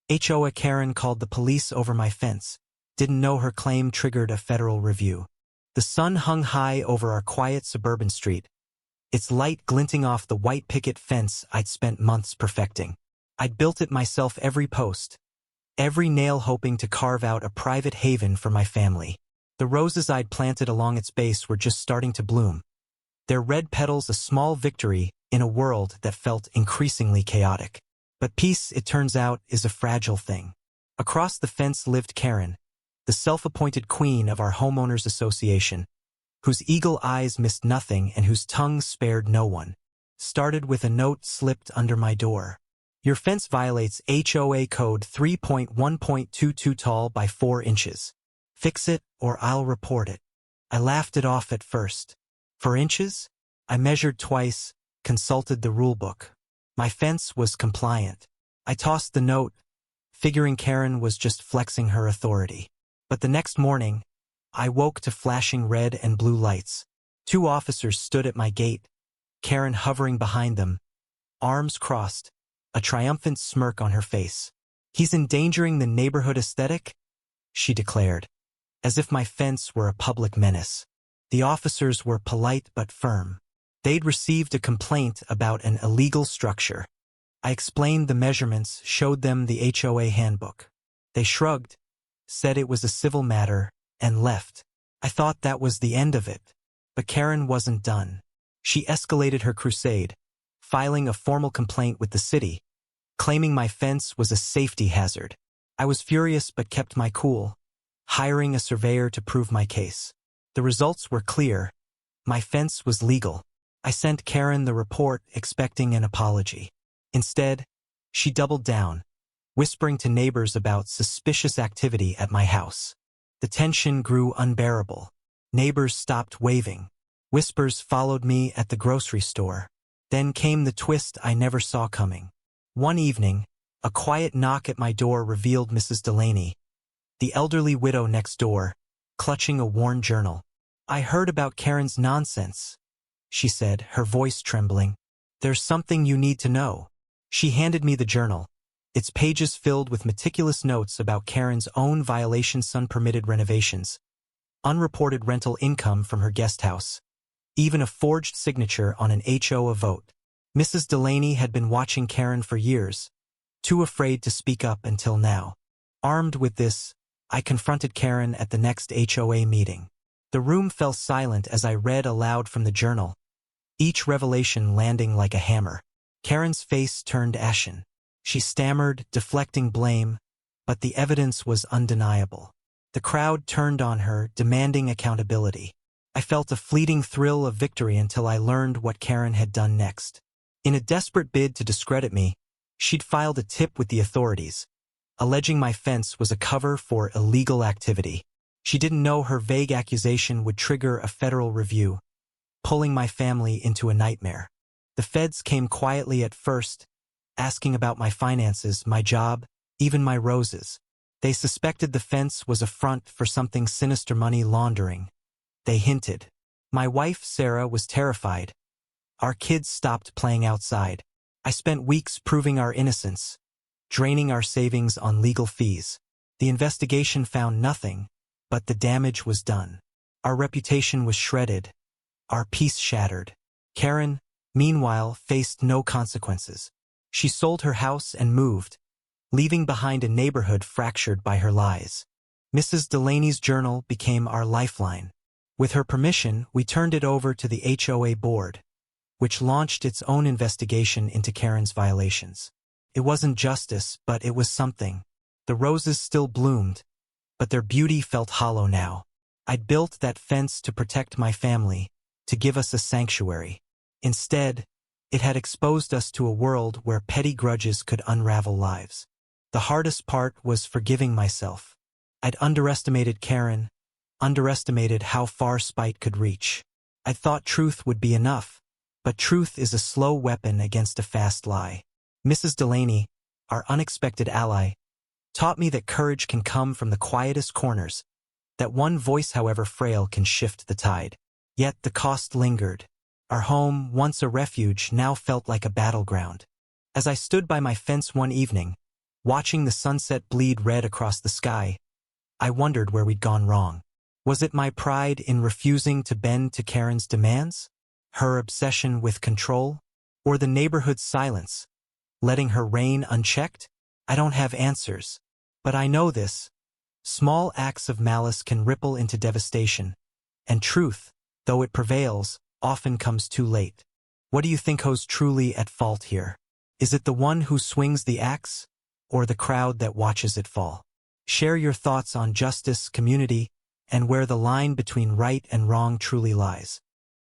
HOA Karen called the police over my fence. Didn't know her claim triggered a federal review. The sun hung high over our quiet suburban street, its light glinting off the white picket fence I'd spent months perfecting. I'd built it myself, every post, every nail, hoping to carve out a private haven for my family. The roses I'd planted along its base were just starting to bloom, their red petals a small victory in a world that felt increasingly chaotic. But peace, it turns out, is a fragile thing. Across the fence lived Karen, the self-appointed queen of our homeowners association, whose eagle eyes missed nothing and whose tongue spared no one. Started with a note slipped under my door. Your fence violates HOA Code 3.1.22 tall by 4 inches. Fix it or I'll report it. I laughed it off at first. 4 inches? I measured twice, consulted the rulebook. My fence was compliant. I tossed the note, figuring Karen was just flexing her authority. But the next morning, I woke to flashing red and blue lights. 2 officers stood at my gate, Karen hovering behind them, arms crossed, a triumphant smirk on her face. "He's endangering the neighborhood aesthetic," she declared, as if my fence were a public menace. The officers were polite but firm. They'd received a complaint about an illegal structure. I explained the measurements, showed them the HOA handbook. They shrugged, said it was a civil matter, and left. I thought that was the end of it. But Karen wasn't done. She escalated her crusade, filing a formal complaint with the city, claiming my fence was a safety hazard. I was furious but kept my cool, hiring a surveyor to prove my case. The results were clear. My fence was legal. I sent Karen the report, expecting an apology. Instead, she doubled down, whispering to neighbors about suspicious activity at my house. The tension grew unbearable. Neighbors stopped waving. Whispers followed me at the grocery store. Then came the twist I never saw coming. One evening, a quiet knock at my door revealed Mrs. Delaney, the elderly widow next door, clutching a worn journal. "I heard about Karen's nonsense," she said, her voice trembling. "There's something you need to know." She handed me the journal, its pages filled with meticulous notes about Karen's own violations, unpermitted renovations, unreported rental income from her guest house, even a forged signature on an HOA vote. Mrs. Delaney had been watching Karen for years, too afraid to speak up until now. Armed with this, I confronted Karen at the next HOA meeting. The room fell silent as I read aloud from the journal, each revelation landing like a hammer. Karen's face turned ashen. She stammered, deflecting blame, but the evidence was undeniable. The crowd turned on her, demanding accountability. I felt a fleeting thrill of victory until I learned what Karen had done next. In a desperate bid to discredit me, she'd filed a tip with the authorities, alleging my fence was a cover for illegal activity. She didn't know her vague accusation would trigger a federal review, pulling my family into a nightmare. The feds came quietly at first, asking about my finances, my job, even my roses. They suspected the fence was a front for something sinister, money laundering. They hinted. My wife, Sarah, was terrified. Our kids stopped playing outside. I spent weeks proving our innocence, draining our savings on legal fees. The investigation found nothing, but the damage was done. Our reputation was shredded, our peace shattered. Karen, meanwhile, faced no consequences. She sold her house and moved, leaving behind a neighborhood fractured by her lies. Mrs. Delaney's journal became our lifeline. With her permission, we turned it over to the HOA board, which launched its own investigation into Karen's violations. It wasn't justice, but it was something. The roses still bloomed, but their beauty felt hollow now. I'd built that fence to protect my family, to give us a sanctuary. Instead, it had exposed us to a world where petty grudges could unravel lives. The hardest part was forgiving myself. I'd underestimated Karen, underestimated how far spite could reach. I thought truth would be enough, but truth is a slow weapon against a fast lie. Mrs. Delaney, our unexpected ally, taught me that courage can come from the quietest corners, that one voice, however frail, can shift the tide. Yet the cost lingered. Our home, once a refuge, now felt like a battleground. As I stood by my fence one evening, Watching the sunset bleed red across the sky, I wondered where we'd gone wrong. Was it my pride in refusing to bend to Karen's demands? Her obsession with control? Or the neighborhood's silence, letting her reign unchecked? I don't have answers. But I know this. Small acts of malice can ripple into devastation. And truth, though it prevails, often comes too late. What do you think who's truly at fault here? Is it the one who swings the axe, or the crowd that watches it fall? Share your thoughts on justice, community, and where the line between right and wrong truly lies.